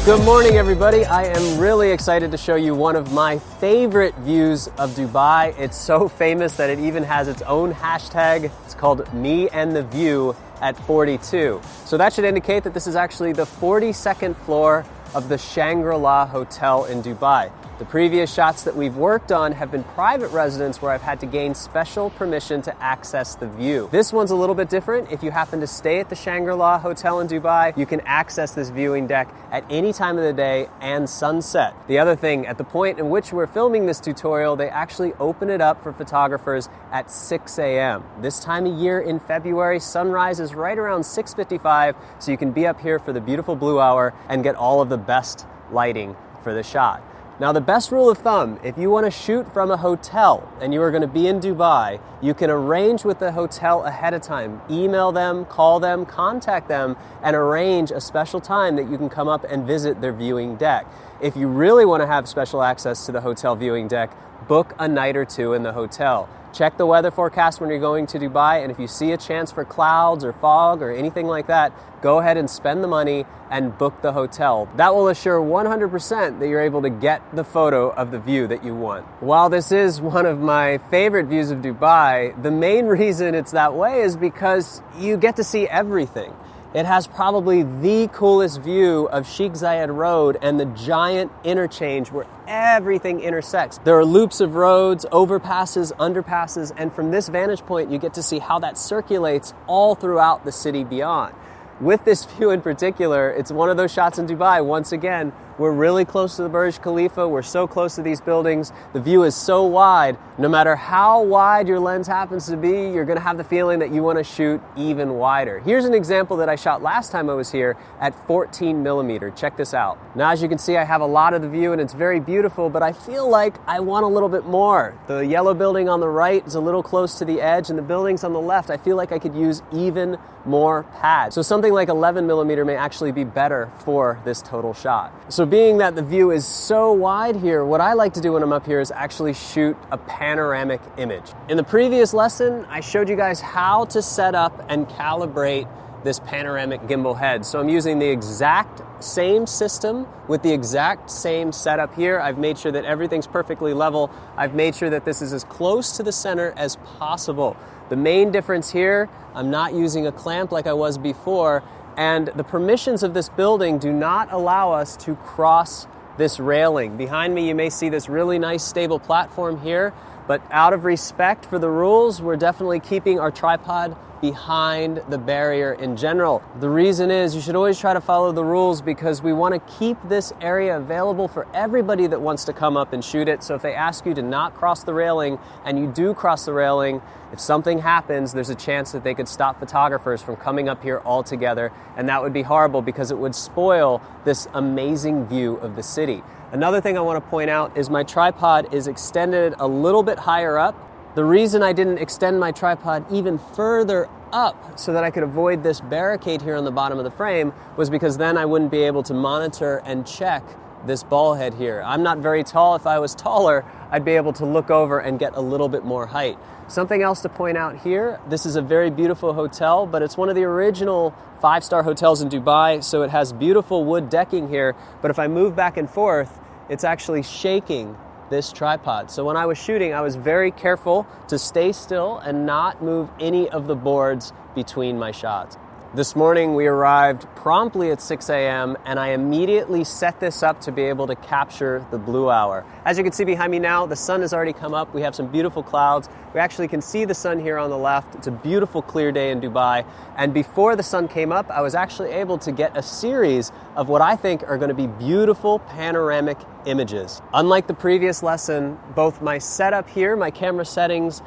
Good morning, everybody. I am really excited to show you one of my favorite views of Dubai. It's so famous that it even has its own hashtag. It's called Me and the View at 42. So that should indicate that this is actually the 42nd floor of the Shangri-La Hotel in Dubai. The previous shots that we've worked on have been private residence where I've had to gain special permission to access the view. This one's a little bit different. If you happen to stay at the Shangri-La Hotel in Dubai, you can access this viewing deck at any time of the day and sunset. The other thing, at the point in which we're filming this tutorial, they actually open it up for photographers at 6 a.m. This time of year in February, sunrise is right around 6:55, so you can be up here for the beautiful blue hour and get all of the best lighting for the shot. Now, the best rule of thumb, if you want to shoot from a hotel and you are going to be in Dubai, you can arrange with the hotel ahead of time. Email them, call them, contact them, and arrange a special time that you can come up and visit their viewing deck. If you really want to have special access to the hotel viewing deck, book a night or two in the hotel. Check the weather forecast when you're going to Dubai, and if you see a chance for clouds or fog or anything like that, go ahead and spend the money and book the hotel. That will assure 100% that you're able to get the photo of the view that you want. While this is one of my favorite views of Dubai, the main reason it's that way is because you get to see everything. It has probably the coolest view of Sheikh Zayed Road and the giant interchange where everything intersects. There are loops of roads, overpasses, underpasses, and from this vantage point, you get to see how that circulates all throughout the city beyond. With this view in particular, it's one of those shots in Dubai. Once again, we're really close to the Burj Khalifa. We're so close to these buildings. The view is so wide. No matter how wide your lens happens to be, you're going to have the feeling that you want to shoot even wider. Here's an example that I shot last time I was here at 14 millimeter. Check this out. Now, as you can see, I have a lot of the view and it's very beautiful, but I feel like I want a little bit more. The yellow building on the right is a little close to the edge, and the buildings on the left, I feel like I could use even more pads. So something like 11 millimeter may actually be better for this total shot. So being that the view is so wide here, what I like to do when I'm up here is actually shoot a panoramic image. In the previous lesson, I showed you guys how to set up and calibrate this panoramic gimbal head. So I'm using the exact same system with the exact same setup here. I've made sure that everything's perfectly level. I've made sure that this is as close to the center as possible. The main difference here, I'm not using a clamp like I was before, and the permissions of this building do not allow us to cross this railing. Behind me, you may see this really nice stable platform here, but out of respect for the rules, we're definitely keeping our tripod behind the barrier in general. The reason is you should always try to follow the rules because we want to keep this area available for everybody that wants to come up and shoot it. So if they ask you to not cross the railing and you do cross the railing, if something happens, there's a chance that they could stop photographers from coming up here altogether, and that would be horrible because it would spoil this amazing view of the city. Another thing I want to point out is my tripod is extended a little bit higher up. The reason I didn't extend my tripod even further up so that I could avoid this barricade here on the bottom of the frame was because then I wouldn't be able to monitor and check this ball head here. I'm not very tall. If I was taller, I'd be able to look over and get a little bit more height. Something else to point out here, this is a very beautiful hotel, but it's one of the original 5-star hotels in Dubai, so it has beautiful wood decking here, but if I move back and forth, it's actually shaking this tripod. So when I was shooting, I was very careful to stay still and not move any of the boards between my shots. This morning we arrived promptly at 6 a.m. and I immediately set this up to be able to capture the blue hour. As you can see behind me now, the sun has already come up. We have some beautiful clouds. We actually can see the sun here on the left. It's a beautiful clear day in Dubai. And before the sun came up, I was actually able to get a series of what I think are going to be beautiful panoramic images. Unlike the previous lesson, both my setup here, my camera settings,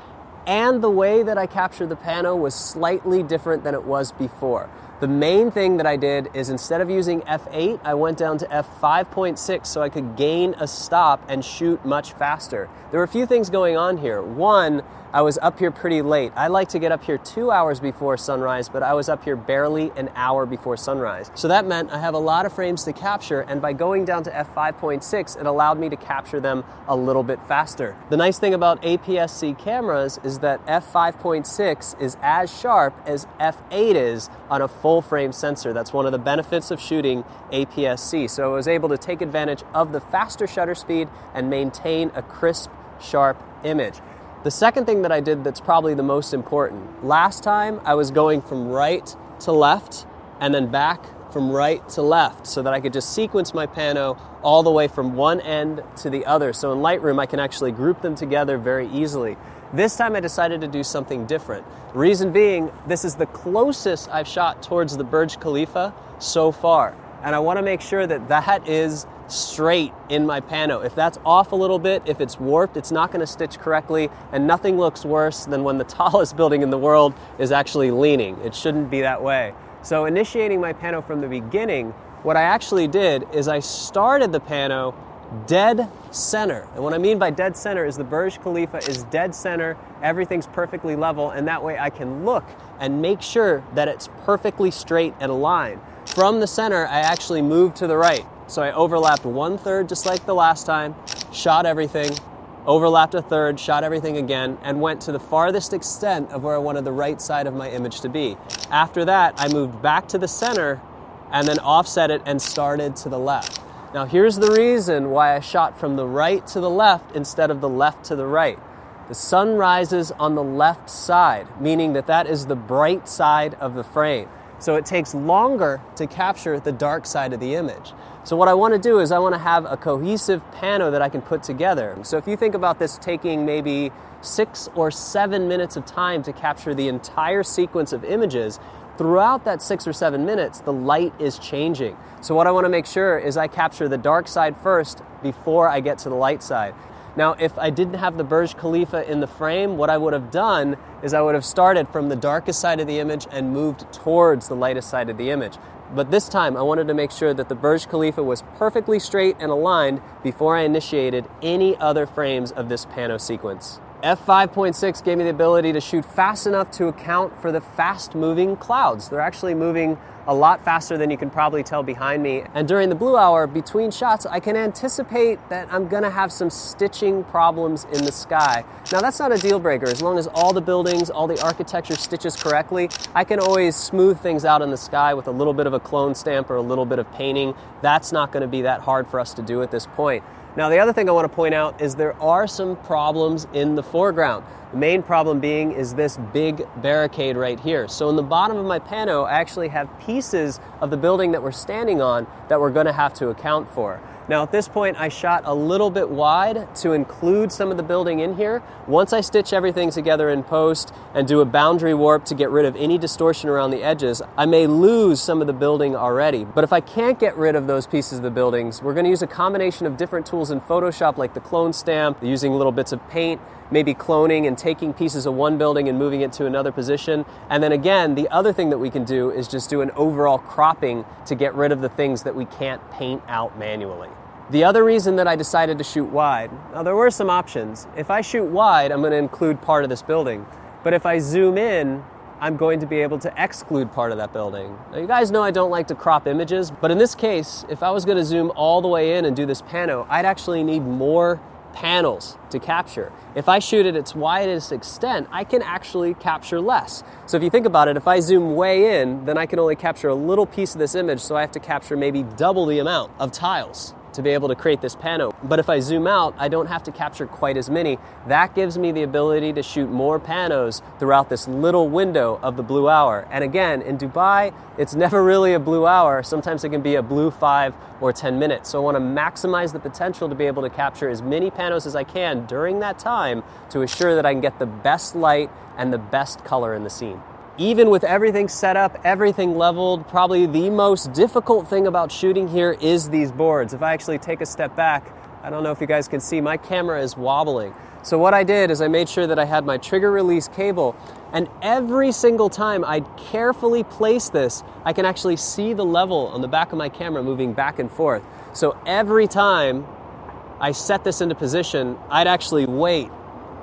and the way that I captured the pano was slightly different than it was before. The main thing that I did is instead of using f8, I went down to f5.6 so I could gain a stop and shoot much faster. There were a few things going on here. One, I was up here pretty late. I like to get up here 2 hours before sunrise, but I was up here barely an hour before sunrise. So that meant I have a lot of frames to capture, and by going down to f5.6, it allowed me to capture them a little bit faster. The nice thing about APS-C cameras is that f5.6 is as sharp as f8 is on a full frame sensor. That's one of the benefits of shooting APS-C. So I was able to take advantage of the faster shutter speed and maintain a crisp, sharp image. The second thing that I did that's probably the most important, last time I was going from right to left and then back from right to left so that I could just sequence my pano all the way from one end to the other. So in Lightroom, I can actually group them together very easily. This time I decided to do something different. The reason being, this is the closest I've shot towards the Burj Khalifa so far. And I want to make sure that that is straight in my pano. If that's off a little bit, if it's warped, it's not going to stitch correctly, and nothing looks worse than when the tallest building in the world is actually leaning. It shouldn't be that way. So initiating my pano from the beginning, what I actually did is I started the pano dead center. And what I mean by dead center is the Burj Khalifa is dead center, everything's perfectly level, and that way I can look and make sure that it's perfectly straight and aligned. From the center, I actually moved to the right. So I overlapped 1/3 just like the last time, shot everything, overlapped a third, shot everything again, and went to the farthest extent of where I wanted the right side of my image to be. After that, I moved back to the center and then offset it and started to the left. Now here's the reason why I shot from the right to the left instead of the left to the right. The sun rises on the left side, meaning that that is the bright side of the frame. So it takes longer to capture the dark side of the image. So what I want to do is I want to have a cohesive pano that I can put together. So if you think about this taking maybe 6 or 7 minutes of time to capture the entire sequence of images, throughout that 6 or 7 minutes, the light is changing. So what I want to make sure is I capture the dark side first before I get to the light side. Now, if I didn't have the Burj Khalifa in the frame, what I would have done is I would have started from the darkest side of the image and moved towards the lightest side of the image. But this time, I wanted to make sure that the Burj Khalifa was perfectly straight and aligned before I initiated any other frames of this pano sequence. f5.6 gave me the ability to shoot fast enough to account for the fast-moving clouds. They're actually moving a lot faster than you can probably tell behind me. And during the blue hour, between shots, I can anticipate that I'm gonna have some stitching problems in the sky. Now that's not a deal breaker. As long as all the buildings, all the architecture stitches correctly, I can always smooth things out in the sky with a little bit of a clone stamp or a little bit of painting. That's not gonna be that hard for us to do at this point. Now the other thing I want to point out is there are some problems in the foreground. The main problem being is this big barricade right here. So in the bottom of my pano, I actually have pieces of the building that we're standing on that we're going to have to account for. Now at this point, I shot a little bit wide to include some of the building in here. Once I stitch everything together in post and do a boundary warp to get rid of any distortion around the edges, I may lose some of the building already. But if I can't get rid of those pieces of the buildings, we're going to use a combination of different tools in Photoshop like the clone stamp, using little bits of paint, maybe cloning and taking pieces of one building and moving it to another position. And then again, the other thing that we can do is just do an overall cropping to get rid of the things that we can't paint out manually. The other reason that I decided to shoot wide, now there were some options. If I shoot wide, I'm going to include part of this building. But if I zoom in, I'm going to be able to exclude part of that building. Now you guys know I don't like to crop images, but in this case, if I was going to zoom all the way in and do this pano, I'd actually need more panels to capture. If I shoot at its widest extent, I can actually capture less. So if you think about it, if I zoom way in, then I can only capture a little piece of this image, so I have to capture maybe double the amount of tiles to be able to create this pano. But if I zoom out, I don't have to capture quite as many. That gives me the ability to shoot more panos throughout this little window of the blue hour. And again, in Dubai, it's never really a blue hour. Sometimes it can be a blue 5 or 10 minutes. So I want to maximize the potential to be able to capture as many panos as I can during that time to assure that I can get the best light and the best color in the scene. Even with everything set up, everything leveled, probably the most difficult thing about shooting here is these boards. If I actually take a step back, I don't know if you guys can see, my camera is wobbling. So what I did is I made sure that I had my trigger release cable, and every single time I'd carefully place this, I can actually see the level on the back of my camera moving back and forth. So every time I set this into position, I'd actually wait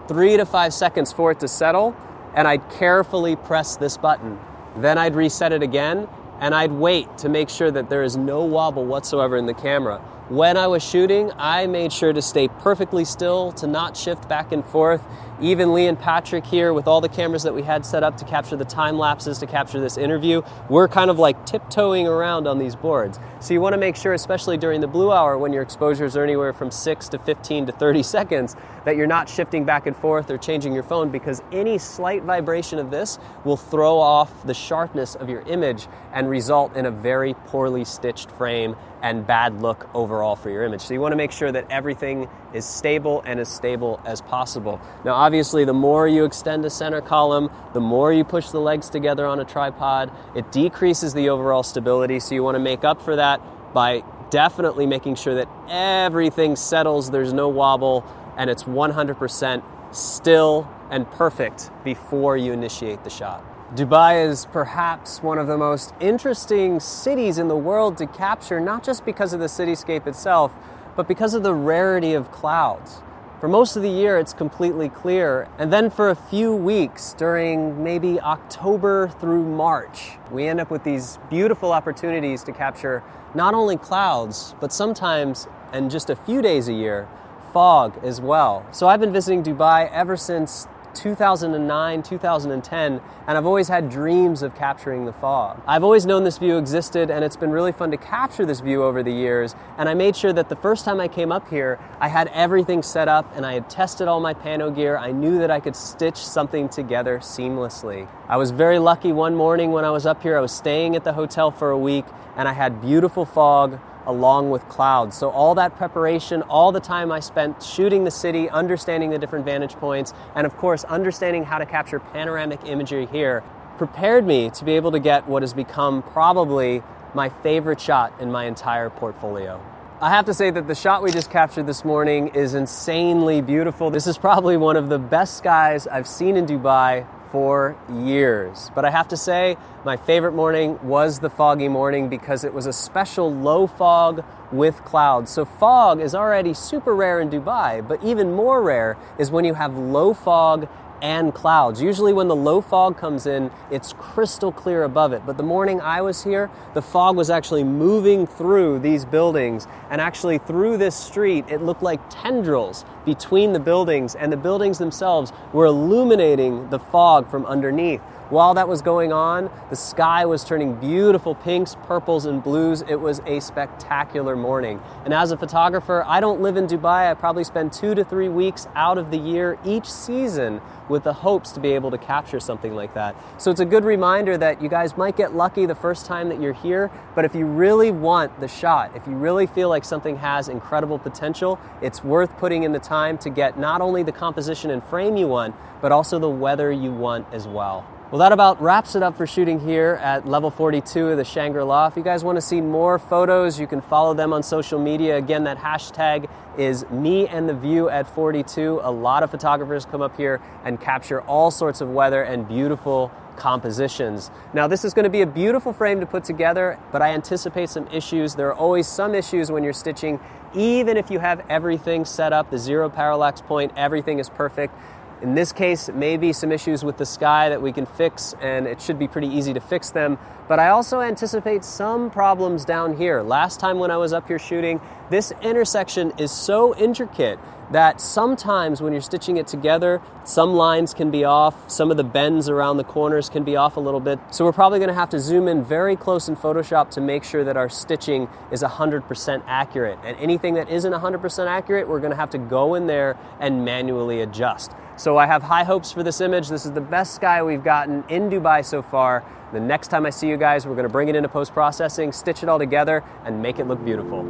3 to 5 seconds for it to settle, and I'd carefully press this button. Then I'd reset it again, and I'd wait to make sure that there is no wobble whatsoever in the camera. When I was shooting, I made sure to stay perfectly still, to not shift back and forth. Even Lee and Patrick here, with all the cameras that we had set up to capture the time lapses, to capture this interview, we're kind of like tiptoeing around on these boards. So you want to make sure, especially during the blue hour when your exposures are anywhere from 6 to 15 to 30 seconds, that you're not shifting back and forth or changing your phone, because any slight vibration of this will throw off the sharpness of your image and result in a very poorly stitched frame and bad look overall for your image. So you want to make sure that everything is stable and as stable as possible. Now obviously the more you extend a center column, the more you push the legs together on a tripod, it decreases the overall stability. So you want to make up for that by definitely making sure that everything settles, there's no wobble, and it's 100% still and perfect before you initiate the shot. Dubai is perhaps one of the most interesting cities in the world to capture, not just because of the cityscape itself, but because of the rarity of clouds. For most of the year, it's completely clear, and then for a few weeks, during maybe October through March, we end up with these beautiful opportunities to capture not only clouds, but sometimes, and just a few days a year, fog as well. So I've been visiting Dubai ever since 2009, 2010, and I've always had dreams of capturing the fog. I've always known this view existed, and it's been really fun to capture this view over the years, and I made sure that the first time I came up here, I had everything set up and I had tested all my Pano gear. I knew that I could stitch something together seamlessly. I was very lucky one morning when I was up here. I was staying at the hotel for a week, and I had beautiful fog along with clouds. So all that preparation, all the time I spent shooting the city, understanding the different vantage points, and of course understanding how to capture panoramic imagery here, prepared me to be able to get what has become probably my favorite shot in my entire portfolio. I have to say that the shot we just captured this morning is insanely beautiful. This is probably one of the best skies I've seen in Dubai for years. But I have to say, my favorite morning was the foggy morning because it was a special low fog with clouds. So fog is already super rare in Dubai, but even more rare is when you have low fog and clouds. Usually when the low fog comes in, it's crystal clear above it. But the morning I was here, the fog was actually moving through these buildings, and actually through this street, it looked like tendrils between the buildings, and the buildings themselves were illuminating the fog from underneath. While that was going on, the sky was turning beautiful pinks, purples, and blues. It was a spectacular morning. And as a photographer, I don't live in Dubai. I probably spend 2 to 3 weeks out of the year each season with the hopes to be able to capture something like that. So it's a good reminder that you guys might get lucky the first time that you're here, but if you really want the shot, if you really feel like something has incredible potential, it's worth putting in the time to get not only the composition and frame you want, but also the weather you want as well. Well, that about wraps it up for shooting here at level 42 of the Shangri-La. If you guys want to see more photos, you can follow them on social media. Again, that hashtag is #MeAndTheView@42. A lot of photographers come up here and capture all sorts of weather and beautiful compositions. Now, this is going to be a beautiful frame to put together, but I anticipate some issues. There are always some issues when you're stitching. Even if you have everything set up, the zero parallax point, everything is perfect. In this case, maybe some issues with the sky that we can fix, and it should be pretty easy to fix them. But I also anticipate some problems down here. Last time when I was up here shooting, this intersection is so intricate that sometimes when you're stitching it together, some lines can be off, some of the bends around the corners can be off a little bit. So we're probably going to have to zoom in very close in Photoshop to make sure that our stitching is 100% accurate. And anything that isn't 100% accurate, we're going to have to go in there and manually adjust. So I have high hopes for this image. This is the best sky we've gotten in Dubai so far. The next time I see you guys, we're going to bring it into post-processing, stitch it all together, and make it look beautiful.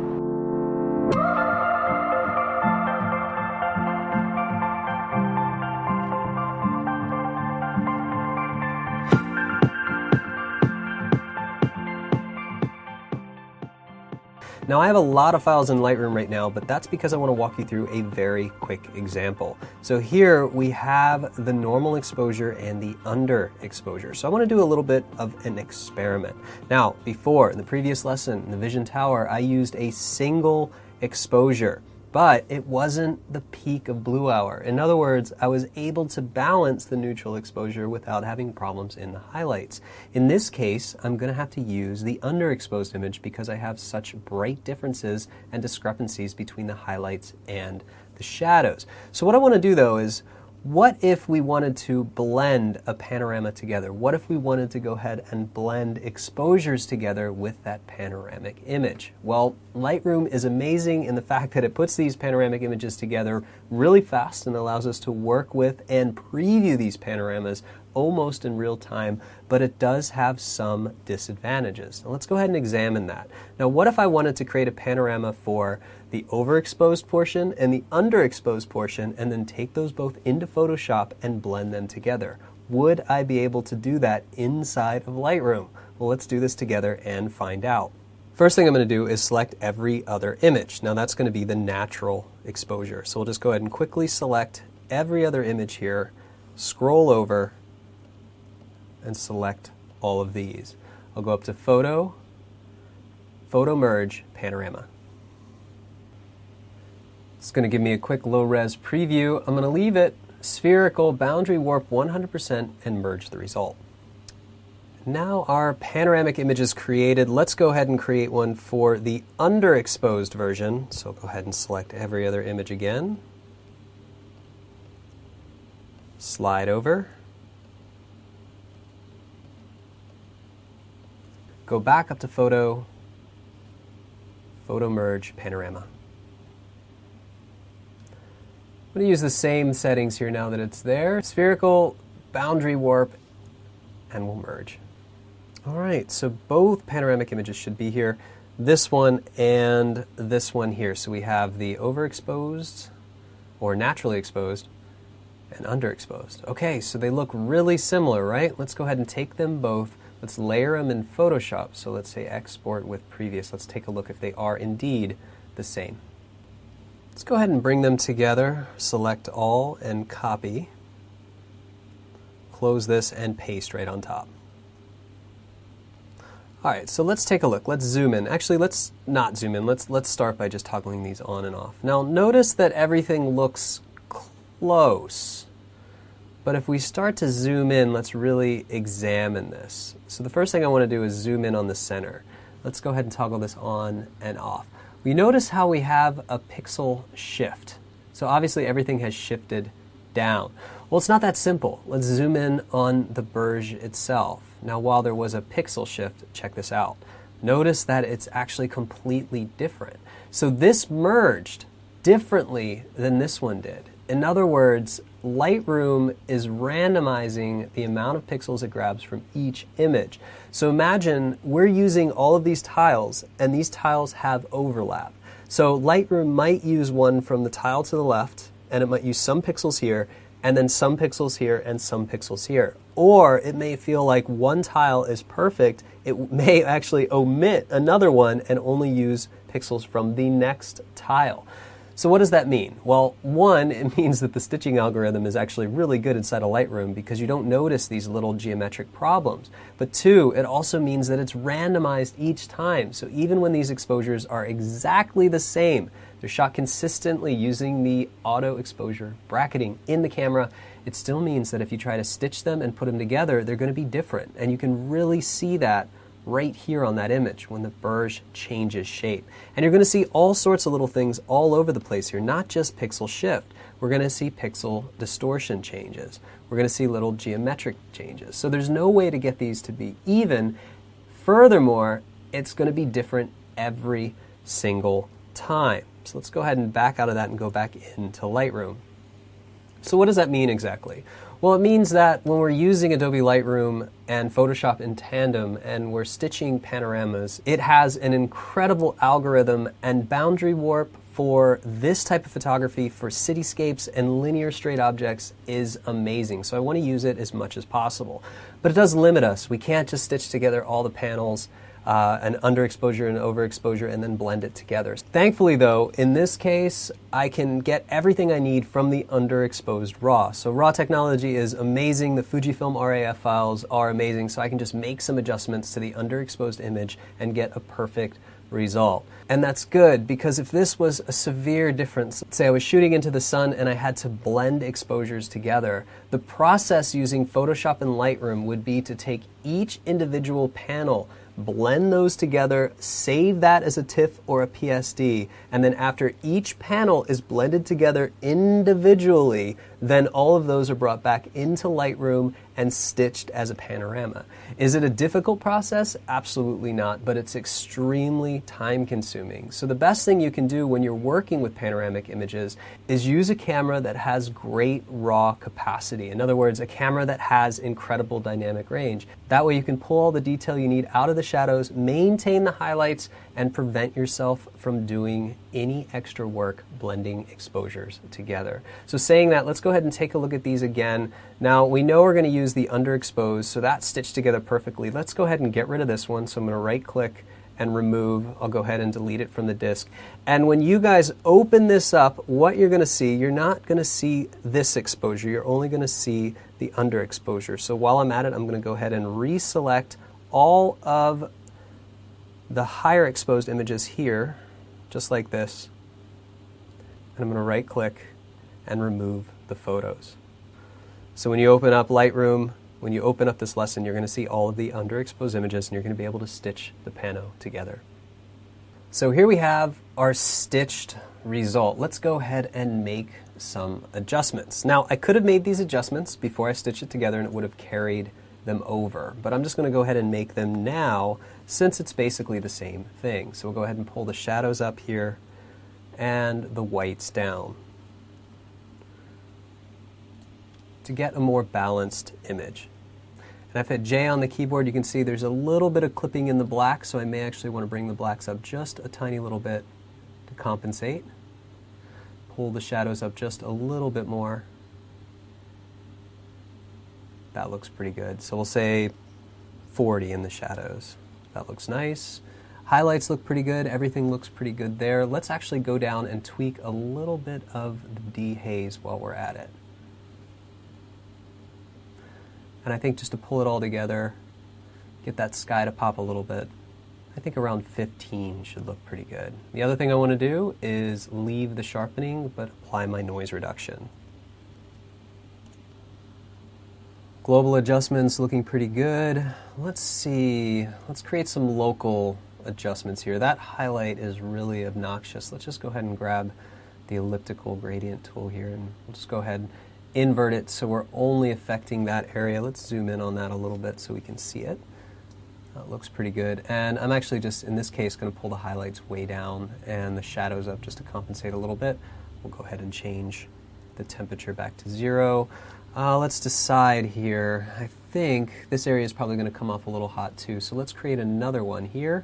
Now I have a lot of files in Lightroom right now, but that's because I want to walk you through a very quick example. So here we have the normal exposure and the underexposure. So I want to do a little bit of an experiment. Now before, in the previous lesson, in the Vision Tower, I used a single exposure. but it wasn't the peak of blue hour. In other words, I was able to balance the neutral exposure without having problems in the highlights. In this case, I'm going to have to use the underexposed image because I have such bright differences and discrepancies between the highlights and the shadows. So what I want to do though is, what if we wanted to blend a panorama together? What if we wanted to go ahead and blend exposures together with that panoramic image? Well, Lightroom is amazing in the fact that it puts these panoramic images together really fast and allows us to work with and preview these panoramas almost in real time, but it does have some disadvantages. Now, let's go ahead and examine that. Now, what if I wanted to create a panorama for the overexposed portion and the underexposed portion, and then take those both into Photoshop and blend them together? Would I be able to do that inside of Lightroom? Well, let's do this together and find out. First thing I'm going to do is select every other image. Now, that's going to be the natural exposure. So we'll just go ahead and quickly select every other image here, scroll over, and select all of these. I'll go up to Photo, Photo Merge, Panorama. It's going to give me a quick low-res preview. I'm going to leave it spherical, boundary warp 100%, and merge the result. Now our panoramic image is created. Let's go ahead and create one for the underexposed version. So go ahead and select every other image again. Slide over. Go back up to Photo, Photo Merge, Panorama. I'm going to use the same settings here now that it's there. Spherical, boundary warp, and we'll merge. All right, so both panoramic images should be here. This one and this one here. So we have the overexposed, or naturally exposed, and underexposed. Okay, so they look really similar, right? Let's go ahead and take them both. Let's layer them in Photoshop. So let's say export with previous. Let's take a look if they are indeed the same. Let's go ahead and bring them together. Select all and copy. Close this and paste right on top. All right, so let's take a look. Let's zoom in. Actually, let's not zoom in. Let's start by just toggling these on and off. Now, notice that everything looks close. But if we start to zoom in, let's really examine this. So the first thing I want to do is zoom in on the center. Let's go ahead and toggle this on and off. We notice how we have a pixel shift. So obviously everything has shifted down. Well, it's not that simple. Let's zoom in on the Burj itself. Now, while there was a pixel shift, check this out. Notice that it's actually completely different. So this merged differently than this one did. In other words, Lightroom is randomizing the amount of pixels it grabs from each image. So imagine we're using all of these tiles, and these tiles have overlap. So Lightroom might use one from the tile to the left, and it might use some pixels here, and then some pixels here, and some pixels here. Or it may feel like one tile is perfect. It may actually omit another one and only use pixels from the next tile. So what does that mean? Well, one, it means that the stitching algorithm is actually really good inside of Lightroom because you don't notice these little geometric problems. But two, it also means that it's randomized each time. So even when these exposures are exactly the same, they're shot consistently using the auto exposure bracketing in the camera, it still means that if you try to stitch them and put them together, they're going to be different. And you can really see that right here on that image when the Burj changes shape. And you're going to see all sorts of little things all over the place here, not just pixel shift. We're going to see pixel distortion changes. We're going to see little geometric changes. So there's no way to get these to be even. Furthermore, it's going to be different every single time. So let's go ahead and back out of that and go back into Lightroom. So what does that mean exactly? Well, it means that when we're using Adobe Lightroom and Photoshop in tandem and we're stitching panoramas, it has an incredible algorithm, and boundary warp for this type of photography for cityscapes and linear straight objects is amazing. So I want to use it as much as possible. But it does limit us. We can't just stitch together all the panels an underexposure and overexposure, and then blend it together. Thankfully though, in this case, I can get everything I need from the underexposed RAW. So RAW technology is amazing. The Fujifilm RAF files are amazing, so I can just make some adjustments to the underexposed image and get a perfect result. And that's good, because if this was a severe difference, say I was shooting into the sun and I had to blend exposures together, the process using Photoshop and Lightroom would be to take each individual panel, blend those together, save that as a TIFF or a PSD, and then after each panel is blended together individually, then all of those are brought back into Lightroom and stitched as a panorama. Is it a difficult process? Absolutely not, but it's extremely time-consuming. So the best thing you can do when you're working with panoramic images is use a camera that has great raw capacity. In other words, a camera that has incredible dynamic range. That way you can pull all the detail you need out of the shadows, maintain the highlights, and prevent yourself from doing any extra work blending exposures together. So saying that, let's go ahead and take a look at these again. Now we know we're going to use the underexposed, so that's stitched together perfectly. Let's go ahead and get rid of this one. So I'm going to right click and remove. I'll go ahead and delete it from the disk. And when you guys open this up, what you're going to see, you're not going to see this exposure. You're only going to see the underexposure. So while I'm at it, I'm going to go ahead and reselect all of the higher exposed images here, just like this. And I'm going to right click and remove the photos. So when you open up Lightroom, when you open up this lesson, you're going to see all of the underexposed images, and you're going to be able to stitch the pano together. So here we have our stitched result. Let's go ahead and make some adjustments. Now, I could have made these adjustments before I stitched it together and it would have carried them over, but I'm just going to go ahead and make them now since it's basically the same thing. So we'll go ahead and pull the shadows up here and the whites down to get a more balanced image. And I've hit J on the keyboard. You can see there's a little bit of clipping in the black, so I may actually want to bring the blacks up just a tiny little bit to compensate. Pull the shadows up just a little bit more. That looks pretty good. So we'll say 40 in the shadows. That looks nice. Highlights look pretty good. Everything looks pretty good there. Let's actually go down and tweak a little bit of the dehaze while we're at it. And I think just to pull it all together, get that sky to pop a little bit, I think around 15 should look pretty good. The other thing I want to do is leave the sharpening, but apply my noise reduction. Global adjustments looking pretty good. Let's see, let's create some local adjustments here. That highlight is really obnoxious. Let's just go ahead and grab the elliptical gradient tool here, and we'll just go ahead and invert it so we're only affecting that area. Let's zoom in on that a little bit so we can see it. That looks pretty good. And I'm actually just, in this case, going to pull the highlights way down and the shadows up just to compensate a little bit. We'll go ahead and change the temperature back to 0. Let's decide here. I think this area is probably going to come off a little hot too, so let's create another one here.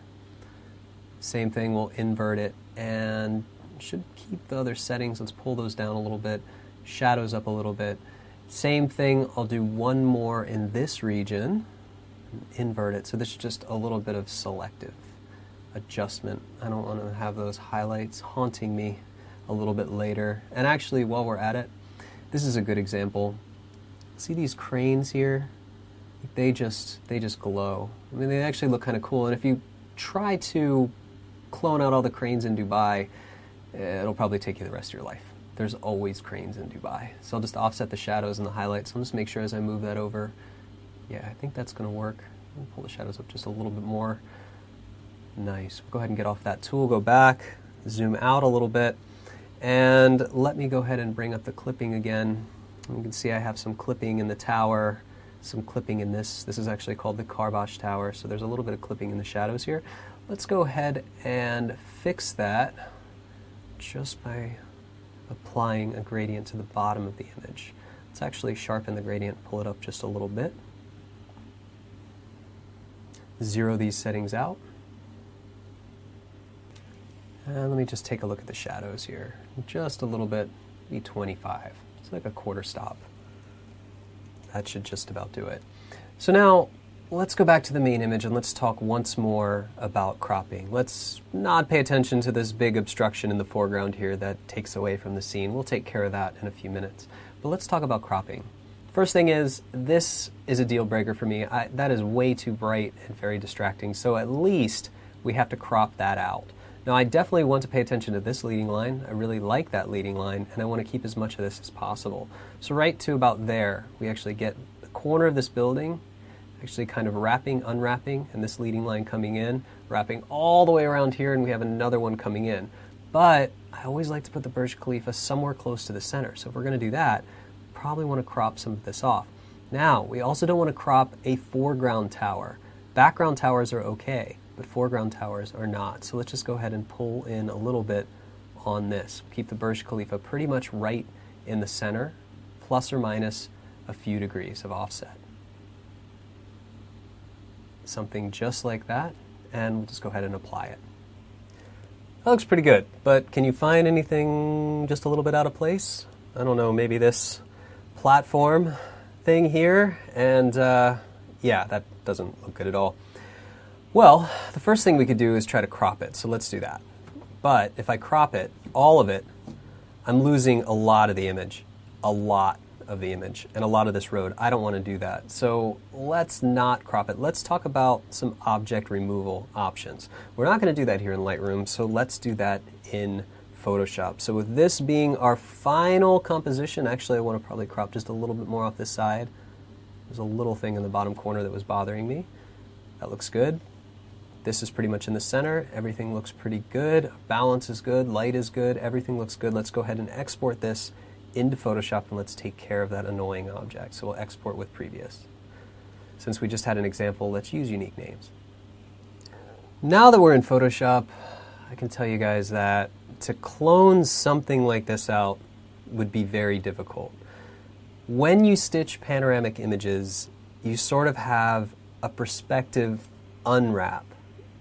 Same thing, we'll invert it and should keep the other settings. Let's pull those down a little bit, shadows up a little bit. Same thing, I'll do one more in this region, invert it. So this is just a little bit of selective adjustment. I don't want to have those highlights haunting me a little bit later. And actually, while we're at it, this is a good example. See these cranes here? They just glow. I mean, they actually look kind of cool. And if you try to clone out all the cranes in Dubai, it'll probably take you the rest of your life. There's always cranes in Dubai. So I'll just offset the shadows and the highlights. I'll just make sure as I move that over. Yeah, I think that's going to work. I'll pull the shadows up just a little bit more. Nice. We'll go ahead and get off that tool, go back, zoom out a little bit, and let me go ahead and bring up the clipping again. You can see I have some clipping in the tower, some clipping in this. This is actually called the Karbash Tower, so there's a little bit of clipping in the shadows here. Let's go ahead and fix that just by applying a gradient to the bottom of the image. Let's actually sharpen the gradient, pull it up just a little bit. Zero these settings out. And let me just take a look at the shadows here. Just a little bit, maybe 25. It's like a quarter stop. That should just about do it. So now, let's go back to the main image and let's talk once more about cropping. Let's not pay attention to this big obstruction in the foreground here that takes away from the scene. We'll take care of that in a few minutes. But let's talk about cropping. First thing is, this is a deal breaker for me. That is way too bright and very distracting, so at least we have to crop that out. Now, I definitely want to pay attention to this leading line. I really like that leading line, and I want to keep as much of this as possible. So right to about there, we actually get the corner of this building, actually kind of wrapping, unwrapping, and this leading line coming in, wrapping all the way around here, and we have another one coming in. But I always like to put the Burj Khalifa somewhere close to the center. So if we're going to do that, probably want to crop some of this off. Now, we also don't want to crop a foreground tower. Background towers are okay, but foreground towers are not. So let's just go ahead and pull in a little bit on this. Keep the Burj Khalifa pretty much right in the center, plus or minus a few degrees of offset. Something just like that, and we'll just go ahead and apply it. That looks pretty good, but can you find anything just a little bit out of place? I don't know, maybe this platform thing here, and yeah, that doesn't look good at all. Well, the first thing we could do is try to crop it, so let's do that. But if I crop it, all of it, I'm losing a lot of the image, a lot of the image, and a lot of this road. I don't want to do that, so let's not crop it. Let's talk about some object removal options. We're not going to do that here in Lightroom, so let's do that in Photoshop. So with this being our final composition, actually I want to probably crop just a little bit more off this side. There's a little thing in the bottom corner that was bothering me. That looks good. This is pretty much in the center. Everything looks pretty good. Balance is good. Light is good. Everything looks good. Let's go ahead and export this into Photoshop and let's take care of that annoying object. So we'll export with previous. Since we just had an example, let's use unique names. Now that we're in Photoshop, I can tell you guys that to clone something like this out would be very difficult. When you stitch panoramic images, you sort of have a perspective unwrap.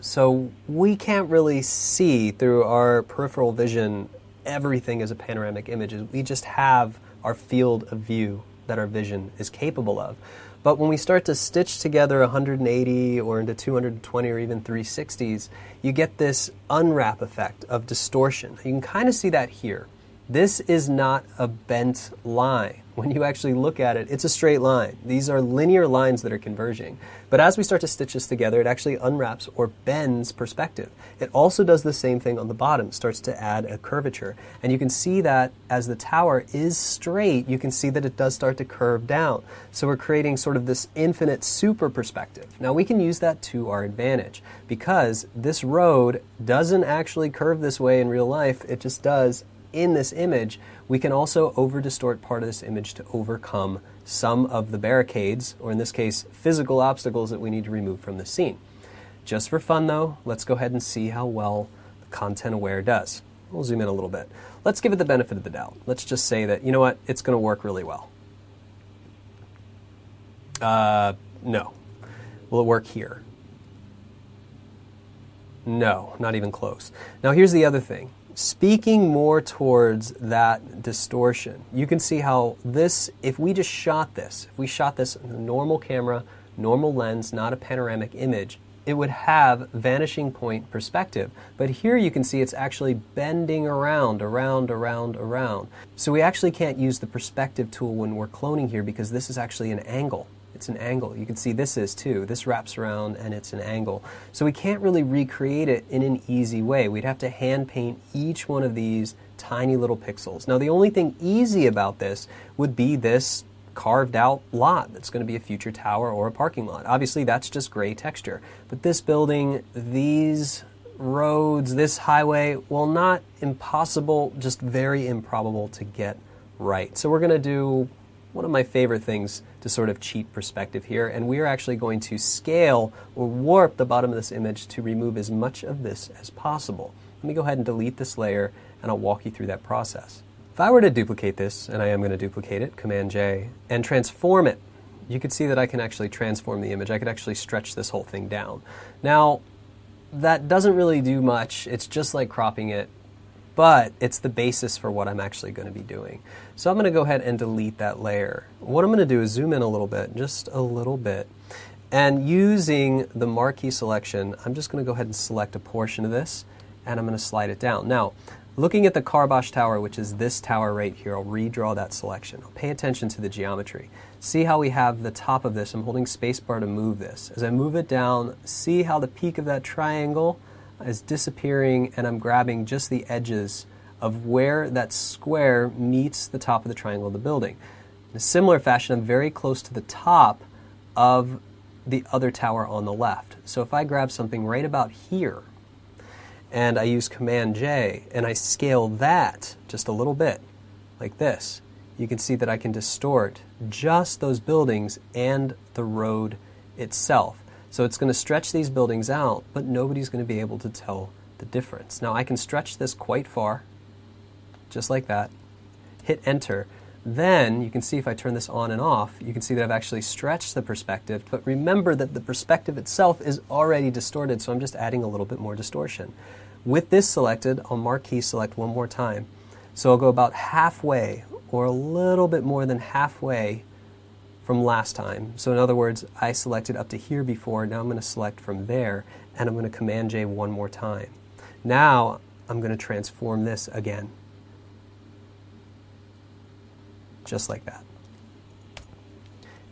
So we can't really see through our peripheral vision everything as a panoramic image. We just have our field of view that our vision is capable of. But when we start to stitch together 180 or into 220 or even 360s, you get this unwrap effect of distortion. You can kind of see that here. This is not a bent line. When you actually look at it, it's a straight line. These are linear lines that are converging. But as we start to stitch this together, it actually unwraps or bends perspective. It also does the same thing on the bottom, starts to add a curvature. And you can see that as the tower is straight, you can see that it does start to curve down. So we're creating sort of this infinite super perspective. Now we can use that to our advantage because this road doesn't actually curve this way in real life, it just does in this image. We can also over-distort part of this image to overcome some of the barricades, or in this case, physical obstacles that we need to remove from the scene. Just for fun though, let's go ahead and see how well the Content Aware does. We'll zoom in a little bit. Let's give it the benefit of the doubt. Let's just say that, you know what, it's going to work really well. No. Will it work here? No, not even close. Now here's the other thing. Speaking more towards that distortion, you can see how this, if we just shot this, if we shot this in a normal camera, normal lens, not a panoramic image, it would have vanishing point perspective. But here you can see it's actually bending around. So we actually can't use the perspective tool when we're cloning here because this is actually an angle. It's an angle. You can see this is too. This wraps around and it's an angle. So we can't really recreate it in an easy way. We'd have to hand paint each one of these tiny little pixels. Now the only thing easy about this would be this carved out lot that's going to be a future tower or a parking lot. Obviously that's just gray texture. But this building, these roads, this highway, well, not impossible, just very improbable to get right. So we're going to do one of my favorite things to sort of cheat perspective here, and we are actually going to scale or warp the bottom of this image to remove as much of this as possible. Let me go ahead and delete this layer, and I'll walk you through that process. If I were to duplicate this, and I am going to duplicate it, Command-J, and transform it, you could see that I can actually transform the image. I could actually stretch this whole thing down. Now, that doesn't really do much. It's just like cropping it, but it's the basis for what I'm actually going to be doing. So I'm going to go ahead and delete that layer. What I'm going to do is zoom in a little bit, just a little bit, And using the marquee selection, I'm just going to go ahead and select a portion of this, and I'm going to slide it down. Now, looking at the Karbash Tower, which is this tower right here, I'll redraw that selection. I'll pay attention to the geometry. See how we have the top of this. I'm holding spacebar to move this. As I move it down, see how the peak of that triangle is disappearing, and I'm grabbing just the edges of where that square meets the top of the triangle of the building. In a similar fashion, I'm very close to the top of the other tower on the left. So if I grab something right about here, and I use Command J, and I scale that just a little bit, like this, you can see that I can distort just those buildings and the road itself. So it's going to stretch these buildings out, but nobody's going to be able to tell the difference. Now I can stretch this quite far, just like that, hit Enter. Then you can see if I turn this on and off, you can see that I've actually stretched the perspective, but remember that the perspective itself is already distorted, so I'm just adding a little bit more distortion. With this selected, I'll marquee select one more time. So I'll go about halfway, or a little bit more than halfway from last time. So in other words, I selected up to here before, now I'm going to select from there, and I'm going to Command J one more time. Now I'm going to transform this again. Just like that,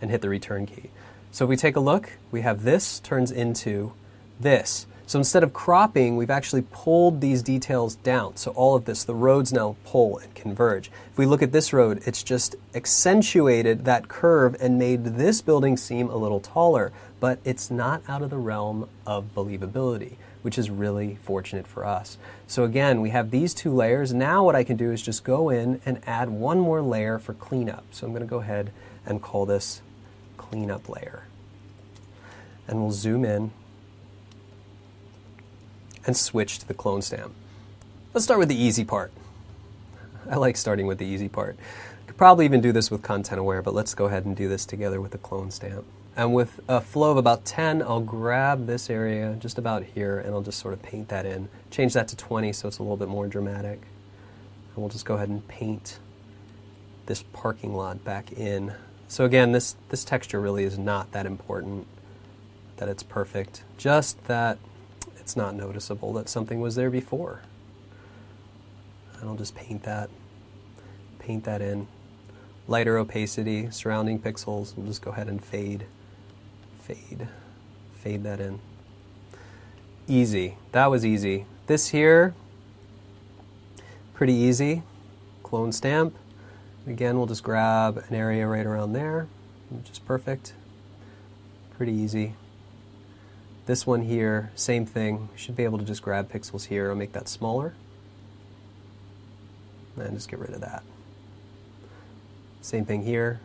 and hit the return key. So if we take a look, we have this turns into this. So instead of cropping, we've actually pulled these details down. So all of this, the roads now pull and converge. If we look at this road, it's just accentuated that curve and made this building seem a little taller, but it's not out of the realm of believability, which is really fortunate for us. So again, we have these two layers. Now what I can do is just go in and add one more layer for cleanup. So I'm going to go ahead and call this cleanup layer. And we'll zoom in and switch to the clone stamp. Let's start with the easy part. I like starting with the easy part. Could probably even do this with Content Aware, but let's go ahead and do this together with the clone stamp. And with a flow of about 10, I'll grab this area just about here, and I'll just sort of paint that in. Change that to 20 so it's a little bit more dramatic. And we'll just go ahead and paint this parking lot back in. So again, this texture really is not that important, that it's perfect. Just that it's not noticeable that something was there before. And I'll just paint that in. Lighter opacity, surrounding pixels, we'll just go ahead and fade that in. Easy, that was easy. This here, pretty easy. Clone stamp. Again, we'll just grab an area right around there, which is perfect. Pretty easy. This one here, same thing. Should be able to just grab pixels here. I'll make that smaller. And just get rid of that. Same thing here.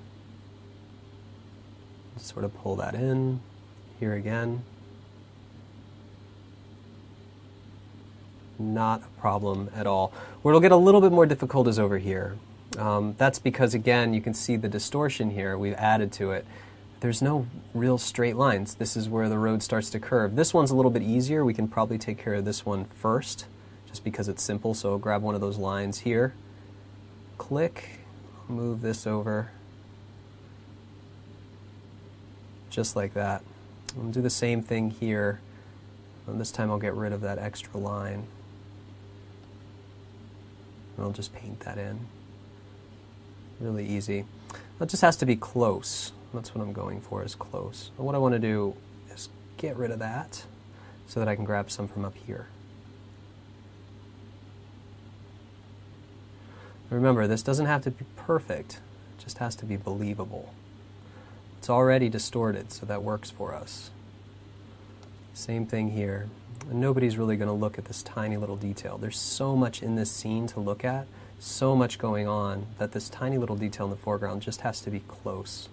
Just sort of pull that in. Here again. Not a problem at all. Where it'll get a little bit more difficult is over here. That's because, again, you can see the distortion here. We've added to it. There's no real straight lines. This is where the road starts to curve. This one's a little bit easier. We can probably take care of this one first, just because it's simple. So I'll grab one of those lines here. Click, move this over. Just like that. I'll do the same thing here. And this time I'll get rid of that extra line. And I'll just paint that in. Really easy. That just has to be close. That's what I'm going for, is close. And what I want to do is get rid of that so that I can grab some from up here. Remember, this doesn't have to be perfect. It just has to be believable. It's already distorted, so that works for us. Same thing here. And nobody's really going to look at this tiny little detail. There's so much in this scene to look at, so much going on, that this tiny little detail in the foreground just has to be close.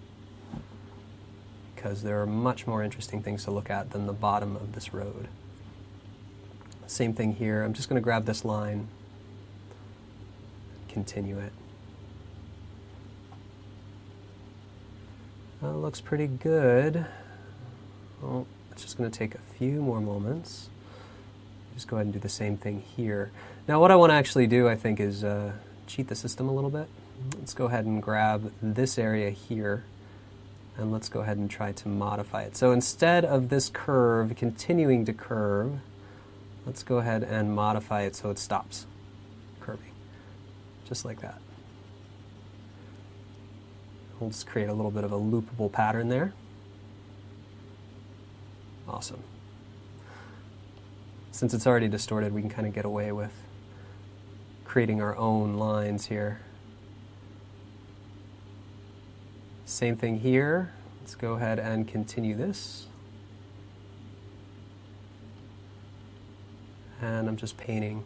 Because there are much more interesting things to look at than the bottom of this road. Same thing here. I'm just going to grab this line, continue it. That looks pretty good. Well, it's just going to take a few more moments. Just go ahead and do the same thing here. Now what I want to actually do, I think, is cheat the system a little bit. Let's go ahead and grab this area here, And let's go ahead and try to modify it. So instead of this curve continuing to curve, let's go ahead and modify it so it stops curving, just like that. We'll just create a little bit of a loopable pattern there. Awesome. Since it's already distorted, we can kind of get away with creating our own lines here. Same thing here. Let's go ahead and continue this. And I'm just painting.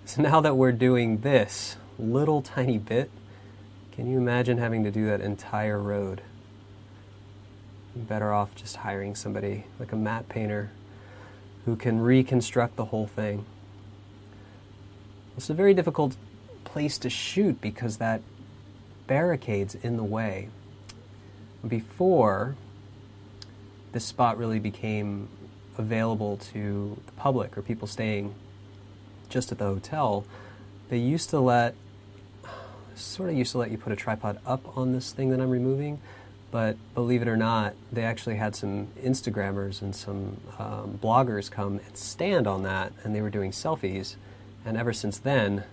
So now that we're doing this little tiny bit, can you imagine having to do that entire road? You're better off just hiring somebody like a matte painter who can reconstruct the whole thing. It's a very difficult place to shoot because that barricades in the way. Before this spot really became available to the public or people staying just at the hotel, they used to let you put a tripod up on this thing that I'm removing, but believe it or not, they actually had some Instagrammers and some bloggers come and stand on that, and they were doing selfies, and ever since then,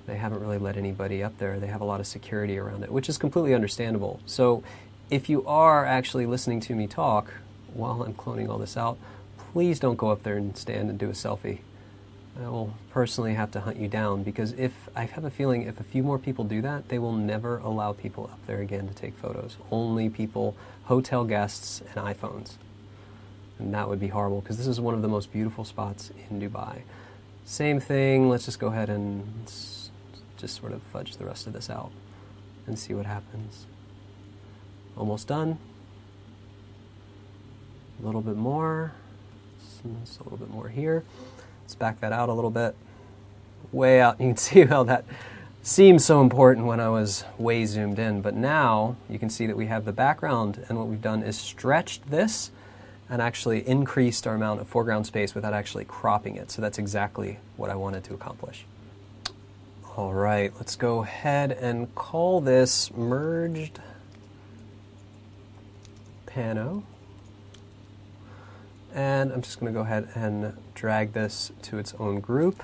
they haven't really let anybody up there. They have a lot of security around it, which is completely understandable. So if you are actually listening to me talk while I'm cloning all this out, please don't go up there and stand and do a selfie. I will personally have to hunt you down, because I have a feeling if a few more people do that, they will never allow people up there again to take photos. Only people, hotel guests, and iPhones. And that would be horrible, because this is one of the most beautiful spots in Dubai. Same thing, let's just go ahead and just sort of fudge the rest of this out and see what happens. Almost done. A little bit more. Just a little bit more here. Let's back that out a little bit. Way out. You can see how that seemed so important when I was way zoomed in. But now you can see that we have the background, and what we've done is stretched this and actually increased our amount of foreground space without actually cropping it. So that's exactly what I wanted to accomplish. All right, let's go ahead and call this merged Pano. And I'm just going to go ahead and drag this to its own group,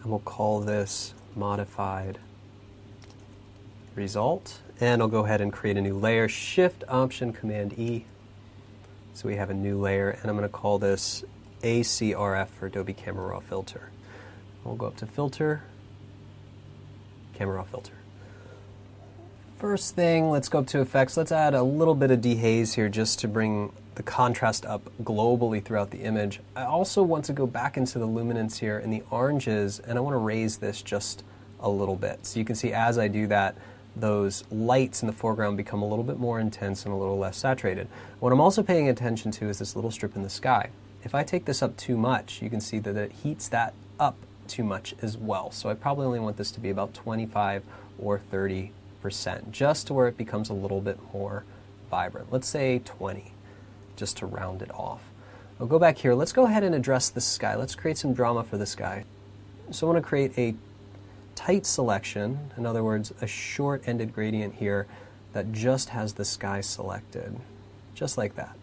and we'll call this modified result. And I'll go ahead and create a new layer, Shift Option Command E. So we have a new layer, and I'm going to call this ACRF for Adobe Camera Raw Filter. We'll go up to Filter, Camera Raw Filter. First thing, let's go up to Effects. Let's add a little bit of dehaze here just to bring the contrast up globally throughout the image. I also want to go back into the luminance here in the oranges, and I want to raise this just a little bit. So you can see as I do that, those lights in the foreground become a little bit more intense and a little less saturated. What I'm also paying attention to is this little strip in the sky. If I take this up too much, you can see that it heats that up too much as well. So I probably only want this to be about 25 or 30%, just to where it becomes a little bit more vibrant. Let's say 20, just to round it off. I'll go back here. Let's go ahead and address the sky. Let's create some drama for the sky. So I want to create a tight selection, in other words, a short-ended gradient here that just has the sky selected, just like that.